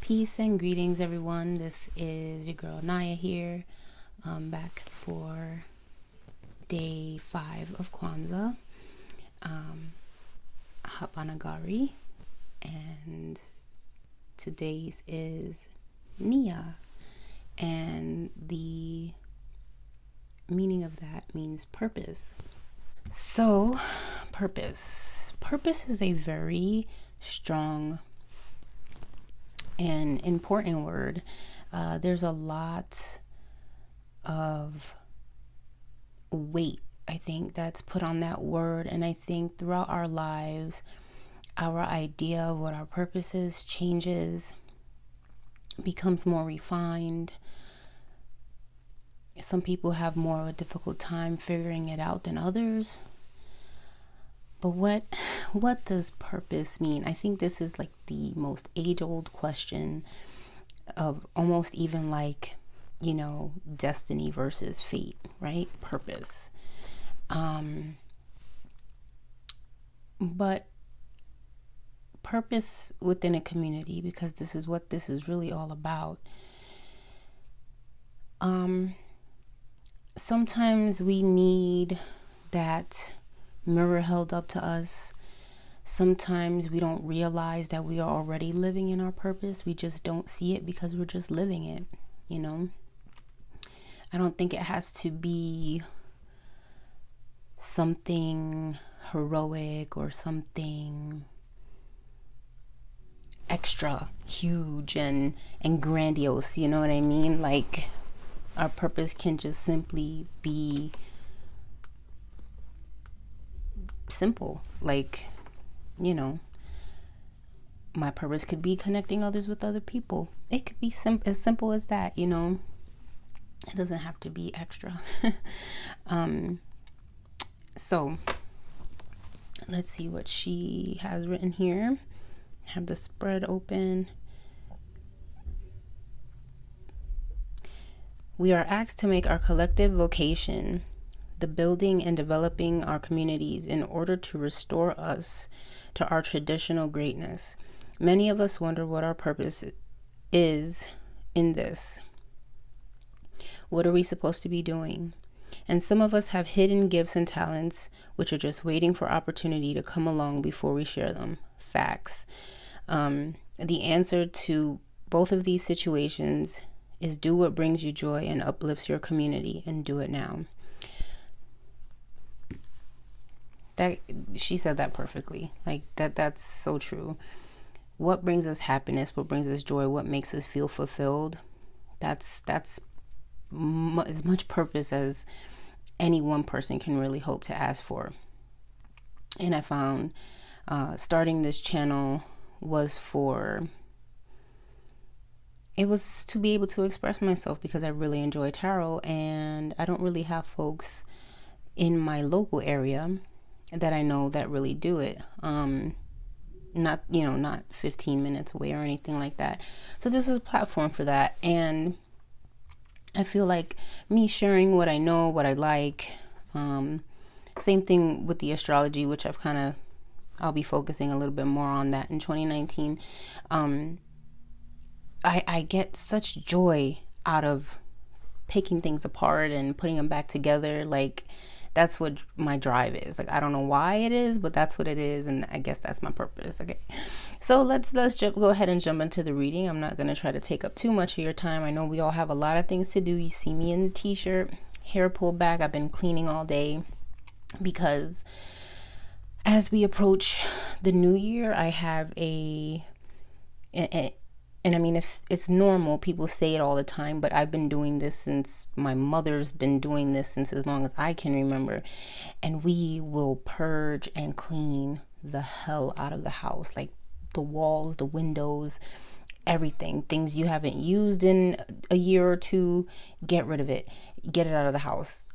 Peace and greetings, everyone. This is your girl Naya here, back for day 5 of Kwanzaa, Hapanagari, and today's is Nia, and the meaning of that means purpose. So, purpose is a very strong an important word. There's a lot of weight, I think, that's put on that word, and I think throughout our lives our idea of what our purpose is changes, becomes more refined. Some people have more of a difficult time figuring it out than others. But what does purpose mean? I think this is like the most age-old question of almost even like, destiny versus fate, right? Purpose. But purpose within a community, because this is what this is really all about. Sometimes we need that mirror held up to us. Sometimes we don't realize that we are already living in our purpose. We just don't see it because we're just living it, I don't think it has to be something heroic or something extra huge and grandiose, you know what I mean? Like, our purpose can just simply be simple. Like, my purpose could be connecting others with other people. It could be as simple as that. It doesn't have to be extra. So let's see what she has written here. Have the spread open. We are asked to make our collective vocation the building and developing our communities in order to restore us to our traditional greatness. Many of us wonder what our purpose is in this. What are we supposed to be doing? And some of us have hidden gifts and talents which are just waiting for opportunity to come along before we share them. Facts. The answer to both of these situations is do what brings you joy and uplifts your community, and do it now. That she said that perfectly. Like that's so true. What brings us happiness, what brings us joy, what makes us feel fulfilled, that's as much purpose as any one person can really hope to ask for. And I found starting this channel was to be able to express myself, because I really enjoy tarot, and I don't really have folks in my local area that I know that really do it. Not 15 minutes away or anything like that. So this is a platform for that. And I feel like me sharing what I know, what I like, same thing with the astrology, which I'll be focusing a little bit more on that in 2019. I get such joy out of picking things apart and putting them back together. Like, that's what my drive is. Like, I don't know why it is, but that's what it is, and I guess that's my purpose. Okay, so let's go ahead and jump into the reading. I'm not going to try to take up too much of your time. I know we all have a lot of things to do. You see me in the t-shirt, hair pulled back. I've been cleaning all day because as we approach the new year, I have and I mean, if it's normal, people say it all the time, but I've been doing this since my mother's been doing this since as long as I can remember. And we will purge and clean the hell out of the house, like the walls, the windows, everything. Things you haven't used in a year or two, get rid of it, get it out of the house.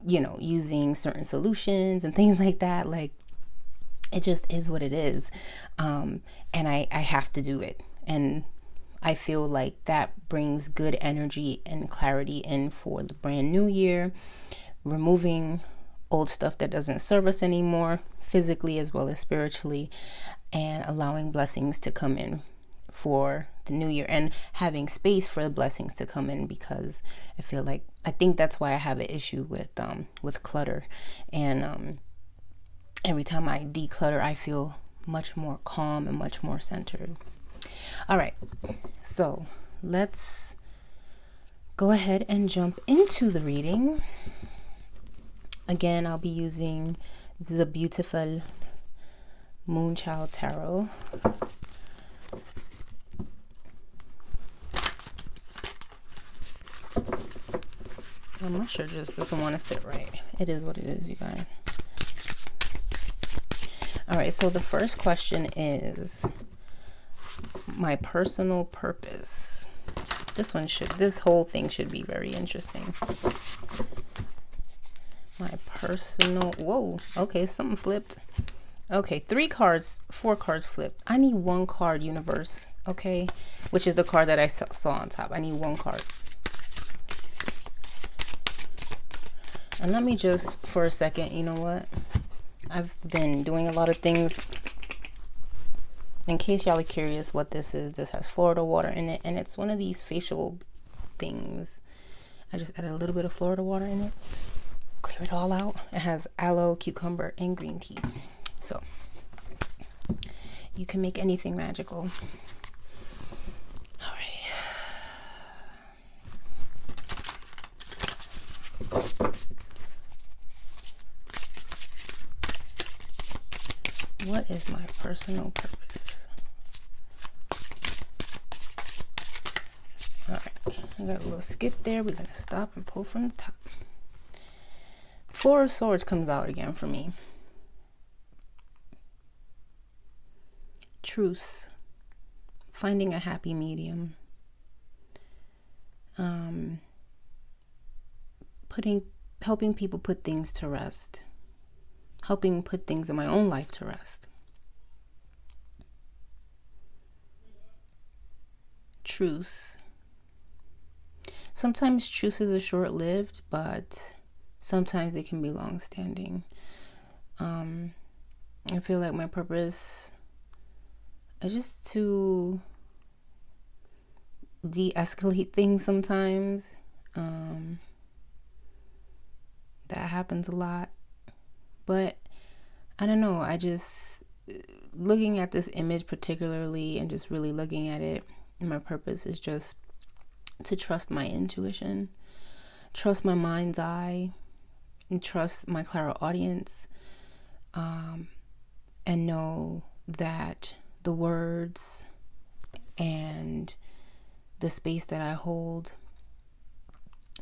Using certain solutions and things like that. Like, it just is what it is. And I have to do it. And I feel like that brings good energy and clarity in for the brand new year, removing old stuff that doesn't serve us anymore, physically as well as spiritually, and allowing blessings to come in for the new year, and having space for the blessings to come in, because I think that's why I have an issue with clutter. And every time I declutter, I feel much more calm and much more centered. All right, so let's go ahead and jump into the reading. Again, I'll be using the beautiful Moonchild Tarot. My shirt just doesn't want to sit right. It is what it is, you guys. All right, so the first question is my personal purpose. This whole thing should be very interesting. My personal, whoa, okay, something flipped. Okay, 4 cards flipped. I need 1 card, universe, okay? Which is the card that I saw on top. I need 1 card. And let me just, for a second, you know what? I've been doing a lot of things. In case y'all are curious what this is, this has Florida water in it, and it's one of these facial things. I just added a little bit of Florida water in it. Clear it all out. It has aloe, cucumber, and green tea. So you can make anything magical. All right. What is my personal purpose? All right, I got a little skip there. We're gonna stop and pull from the top. 4 of Swords comes out again for me. Truce. Finding a happy medium. Helping people put things to rest. Helping put things in my own life to rest. Truce. Sometimes truces are short-lived, but sometimes they can be long-standing. I feel like my purpose is just to de-escalate things sometimes. That happens a lot. But I don't know, I just, looking at this image particularly and just really looking at it, my purpose is just to trust my intuition, trust my mind's eye, and trust my clairaudience, and know that the words and the space that I hold,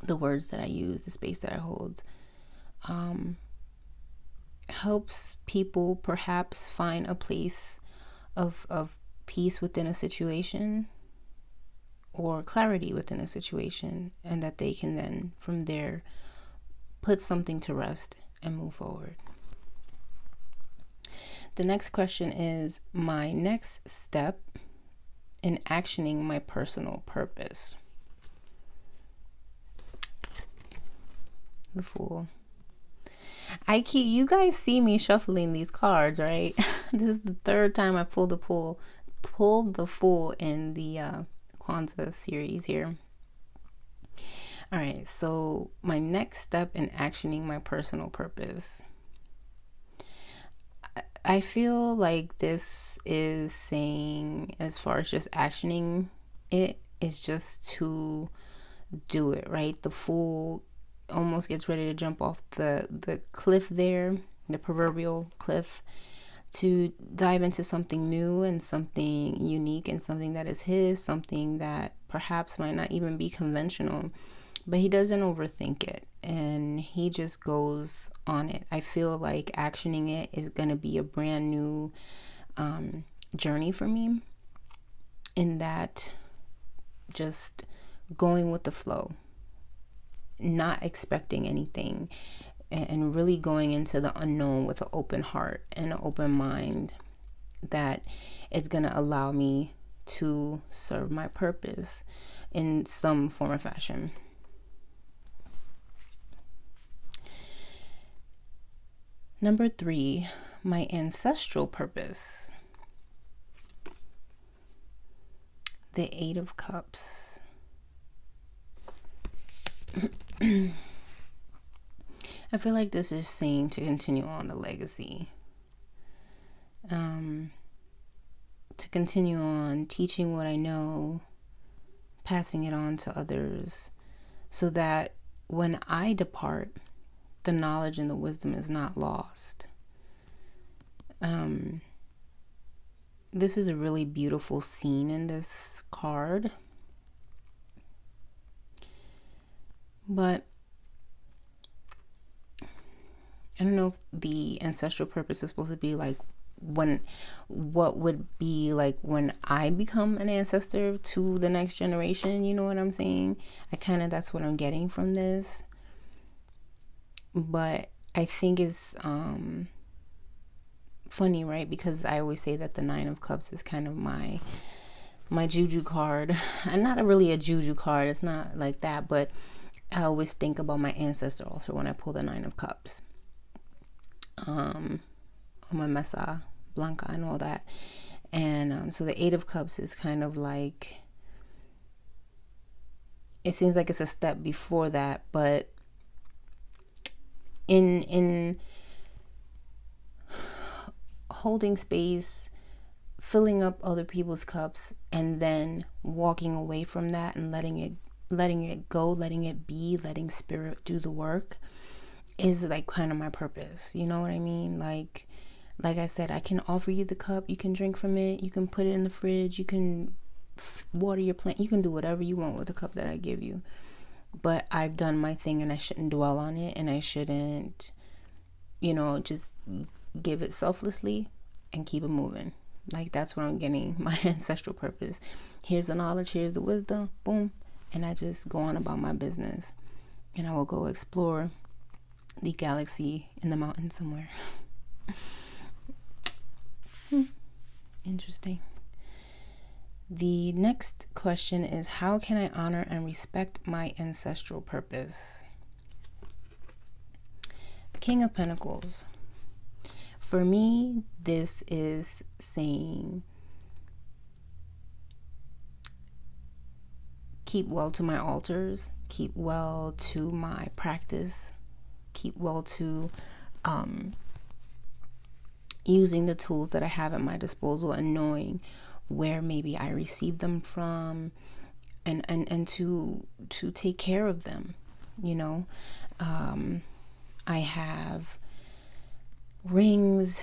the words that I use, the space that I hold, helps people perhaps find a place of peace within a situation or clarity within a situation, and that they can then from there put something to rest and move forward. The next question is my next step in actioning my personal purpose. The Fool. You guys see me shuffling these cards, right? This is the 3rd time I pulled the Fool in the Kwanzaa series here. All right, so my next step in actioning my personal purpose. I feel like this is saying, as far as just actioning it, is just to do it, right? The Fool almost gets ready to jump off the cliff there, the proverbial cliff, to dive into something new and something unique and something that is his, something that perhaps might not even be conventional, but he doesn't overthink it and he just goes on it. I feel like actioning it is going to be a brand new journey for me, in that just going with the flow, not expecting anything, and really going into the unknown with an open heart and an open mind, that it's going to allow me to serve my purpose in some form or fashion. Number 3, my ancestral purpose. the Eight of Cups. I feel like this is saying to continue on the legacy. To continue on teaching what I know, passing it on to others, so that when I depart, the knowledge and the wisdom is not lost. This is a really beautiful scene in this card. But I don't know if the ancestral purpose is supposed to be like what would be like when I become an ancestor to the next generation, you know what I'm saying? That's what I'm getting from this. But I think it's funny, right? Because I always say that the Nine of Cups is kind of my juju card. And not really a juju card, it's not like that, but I always think about my ancestor also when I pull the Nine of Cups. On my Mesa Blanca and all that. And so the Eight of Cups is kind of like, it seems like it's a step before that, but in holding space, filling up other people's cups, and then walking away from that and letting it go, letting it be, letting spirit do the work is like kind of my purpose. You know what I mean? Like I said, I can offer you the cup, you can drink from it, you can put it in the fridge, you can water your plant, you can do whatever you want with the cup that I give you. But I've done my thing, and I shouldn't dwell on it, and I shouldn't, just give it selflessly and keep it moving. Like, that's where I'm getting my ancestral purpose. Here's the knowledge, here's the wisdom, boom, and I just go on about my business, and I will go explore the galaxy in the mountains somewhere. Interesting. The next question is, how can I honor and respect my ancestral purpose? King of Pentacles. For me, this is saying, keep well to my altars, keep well to my practice, keep well to using the tools that I have at my disposal, and knowing where maybe I received them from, and to take care of them. I have rings,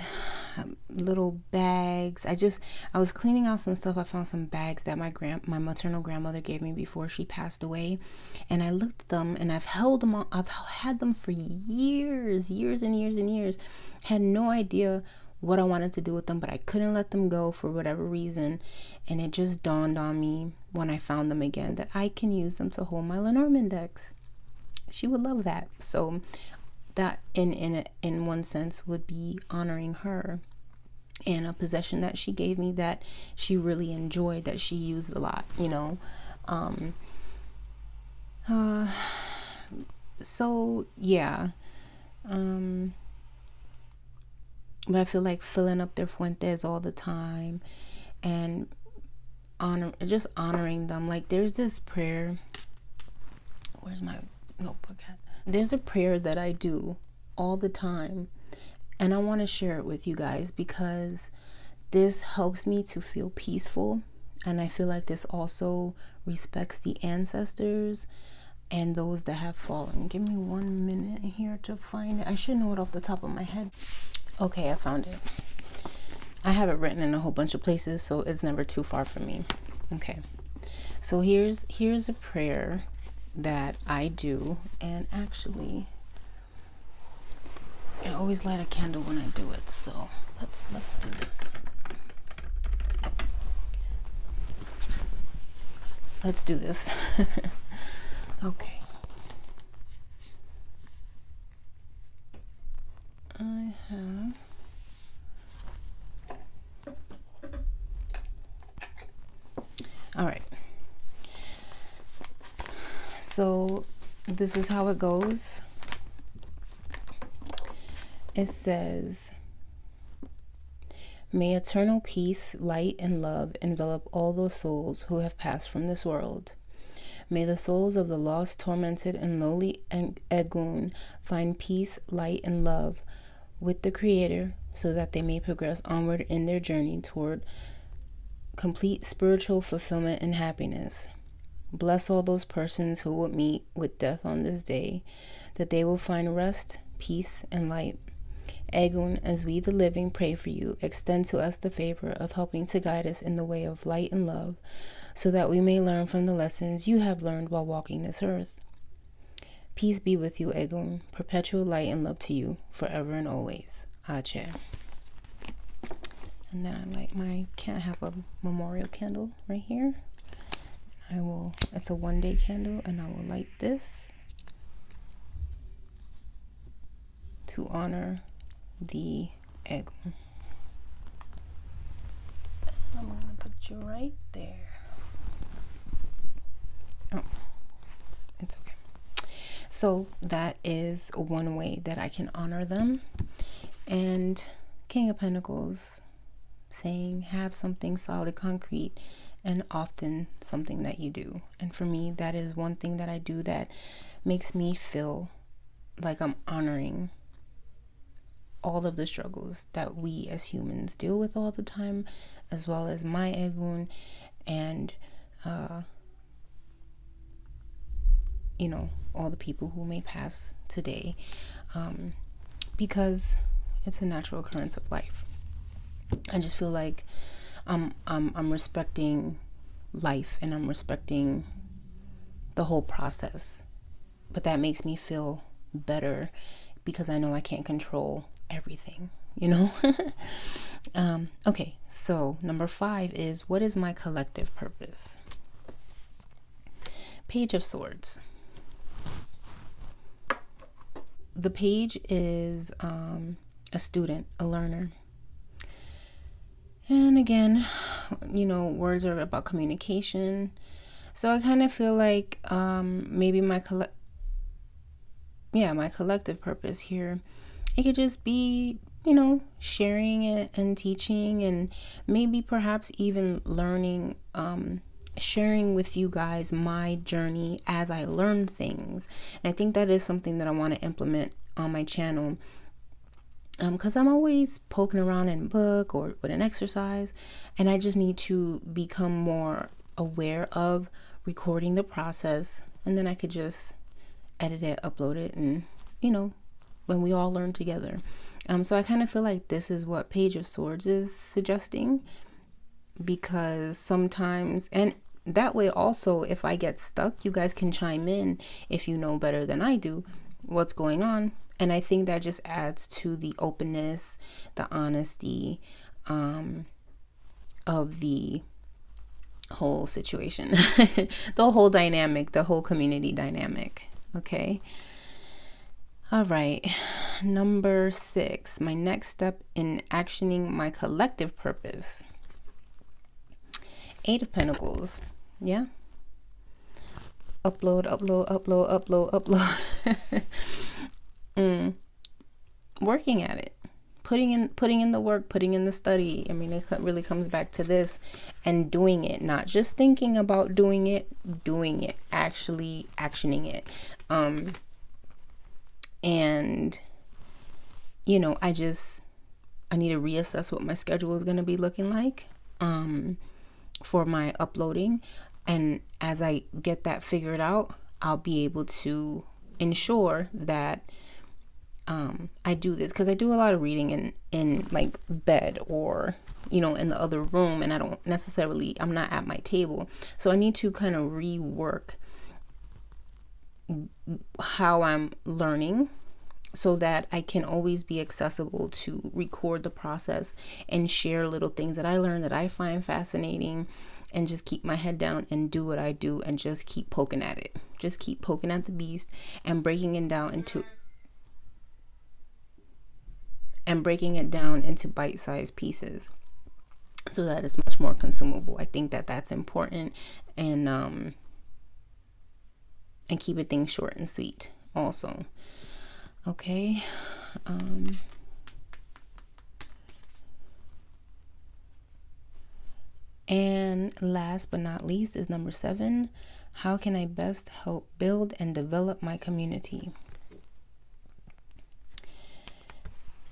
little bags. I was cleaning out some stuff. I found some bags that my maternal grandmother gave me before she passed away, and I looked at them, and I've had them for years and years. Had no idea what I wanted to do with them, but I couldn't let them go for whatever reason. And it just dawned on me when I found them again that I can use them to hold my Lenormand decks. She would love that. So that in one sense would be honoring her, and a possession that she gave me that she really enjoyed, that she used a lot, so yeah. But I feel like filling up their fuentes all the time and honoring them. Like, there's this prayer. Where's my notebook at? There's a prayer that I do all the time, and I want to share it with you guys because this helps me to feel peaceful, and I feel like this also respects the ancestors and those that have fallen. Give me 1 minute here to find it. I should know it off the top of my head. Okay, I found it. I have it written in a whole bunch of places, so it's never too far from me. Okay, so here's a prayer that I do, and actually I always light a candle when I do it, so let's do this. Let's do this. Okay. I have all right. So this is how it goes. It says, May eternal peace, light, and love envelop all those souls who have passed from this world. May the souls of the lost, tormented, and lowly Egun find peace, light, and love with the Creator, so that they may progress onward in their journey toward complete spiritual fulfillment and happiness. Bless all those persons who will meet with death on this day, that they will find rest, peace, and light. Egun, as we the living pray for you, extend to us the favor of helping to guide us in the way of light and love, so that we may learn from the lessons you have learned while walking this earth. Peace be with you, Egun. Perpetual light and love to you, forever and always. Ache. And then I light my, can't have a memorial candle right here. It's a 1-day candle, and I will light this to honor the Egun. I'm going to put you right there. Oh, it's okay. So that is one way that I can honor them. And King of Pentacles saying, have something solid, concrete, and often something that you do. And for me, that is one thing that I do that makes me feel like I'm honoring all of the struggles that we as humans deal with all the time, as well as my Egun and all the people who may pass today, because it's a natural occurrence of life. I just feel like I'm respecting life, and I'm respecting the whole process, but that makes me feel better because I know I can't control everything, Okay, so number 5 is, what is my collective purpose? Page of Swords. The page is a student, a learner. And again, words are about communication. So I kind of feel like maybe my collective purpose here, it could just be, sharing it and teaching, and maybe perhaps even learning, sharing with you guys my journey as I learn things. And I think that is something that I want to implement on my channel, because I'm always poking around in a book or with an exercise, and I just need to become more aware of recording the process, and then I could just edit it, upload it, and when we all learn together. So I kind of feel like this is what Page of Swords is suggesting, because sometimes, and that way also, if I get stuck, you guys can chime in if you know better than I do what's going on. And I think that just adds to the openness, the honesty of the whole situation, the whole dynamic, the whole community dynamic. Okay. All right. Number 6, my next step in actioning my collective purpose. 8 of Pentacles. Yeah. Upload. Working at it, putting in the work, putting in the study. I mean, it really comes back to this, and doing it, not just thinking about doing it, actually actioning it. And I need to reassess what my schedule is going to be looking like for my uploading, and as I get that figured out, I'll be able to ensure that I do this, because I do a lot of reading in like bed or in the other room, and I'm not at my table, so I need to kind of rework how I'm learning, so that I can always be accessible to record the process and share little things that I learn that I find fascinating, and just keep my head down and do what I do, and just keep poking at it, just keep poking at the beast, and breaking it down into bite-sized pieces, so that it's much more consumable. I think that that's important, and keep things short and sweet also. Okay. And last but not least is number 7. How can I best help build and develop my community?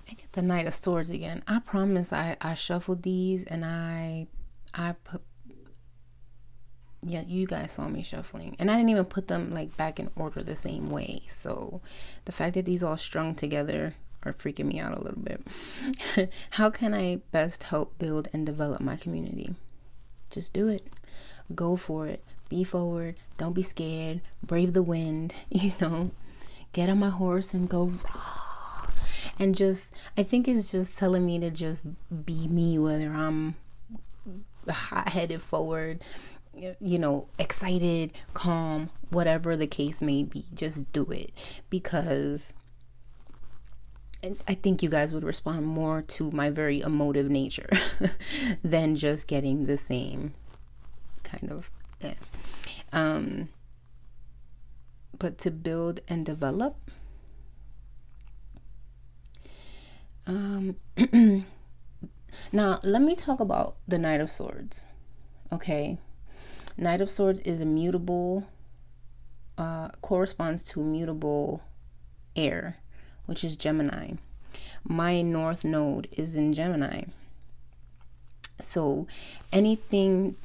I get the Knight of Swords again. I promise I shuffled these and I put, yeah, you guys saw me shuffling, and I didn't even put them like back in order the same way. So the fact that these all strung together are freaking me out a little bit. How can I best help build and develop my community? Just do it. Go for it. Be forward. Don't be scared. Brave the wind. Get on my horse and go raw. And just, I think it's just telling me to just be me, whether I'm hot-headed forward, excited, calm, whatever the case may be. Just do it, because I think you guys would respond more to my very emotive nature than just getting the same kind of but to build and develop, now let me talk about the Knight of Swords. Okay, Knight of Swords is immutable, corresponds to mutable air, which is Gemini. My North Node is in Gemini. So anything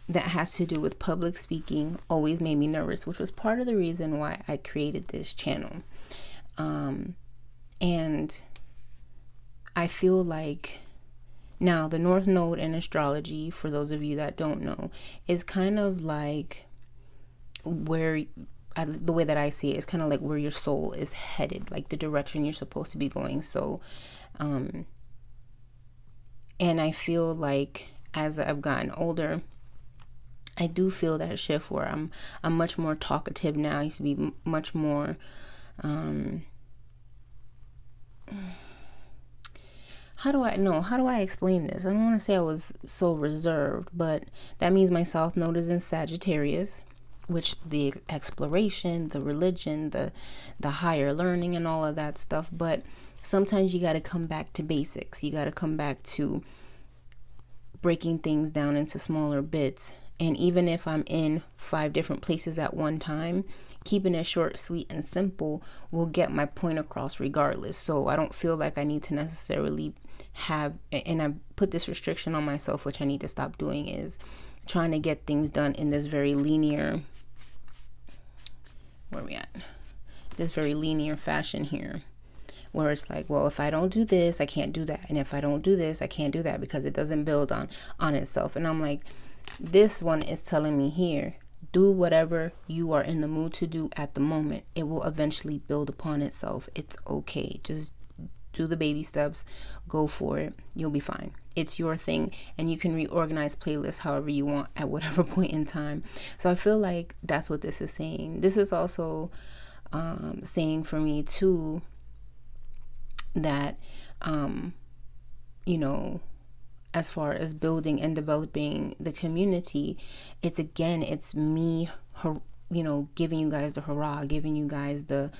that has to do with public speaking always made me nervous, which was part of the reason why I created this channel. And I feel like now the North Node in astrology, for those of you that don't know, is kind of like where, the way that I see it, is kind of like where your soul is headed, like the direction you're supposed to be going. So, and I feel like as I've gotten older, I do feel that shift where I'm much more talkative now. I used to be much more, how do I explain this? I don't want to say I was so reserved, but that means my South Node is in Sagittarius, which the exploration, the religion, the higher learning and all of that stuff. But sometimes you got to come back to basics. You got to come back to breaking things down into smaller bits. And even if I'm in 5 different places at one time, keeping it short, sweet, and simple will get my point across regardless. So I don't feel like I need to necessarily have, and I put this restriction on myself, which I need to stop doing, is trying to get things done in this very linear, where are we at? This very linear fashion here, where it's like, well, if I don't do this, I can't do that. And if I don't do this, I can't do that, because it doesn't build on itself. And I'm like, this one is telling me here, do whatever you are in the mood to do at the moment. It will eventually build upon itself. It's okay. Just do the baby steps, go for it. You'll be fine. It's your thing, and you can reorganize playlists however you want at whatever point in time. So I feel like that's what this is saying. This is also saying for me too that as far as building and developing the community, it's me, giving you guys the hurrah, giving you guys the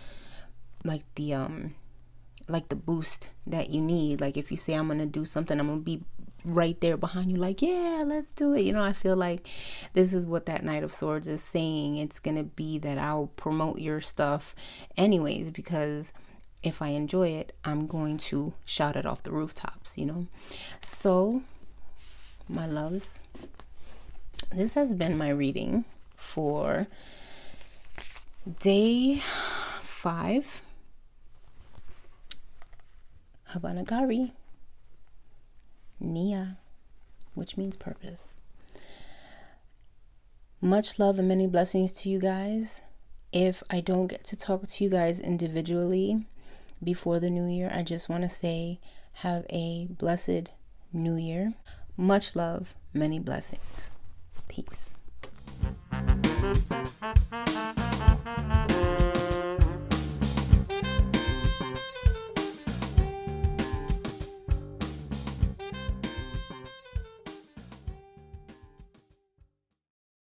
boost that you need. Like if you say I'm gonna do something, I'm gonna be right there behind you, like, yeah, let's do it. I feel like this is what that Knight of Swords is saying. It's gonna be that I'll promote your stuff anyways, because if I enjoy it, I'm going to shout it off the rooftops, So, my loves, this has been my reading for day 5, Habanagari, Nia, which means purpose. Much love and many blessings to you guys. If I don't get to talk to you guys individually before the new year, I just want to say have a blessed new year. Much love, many blessings. Peace.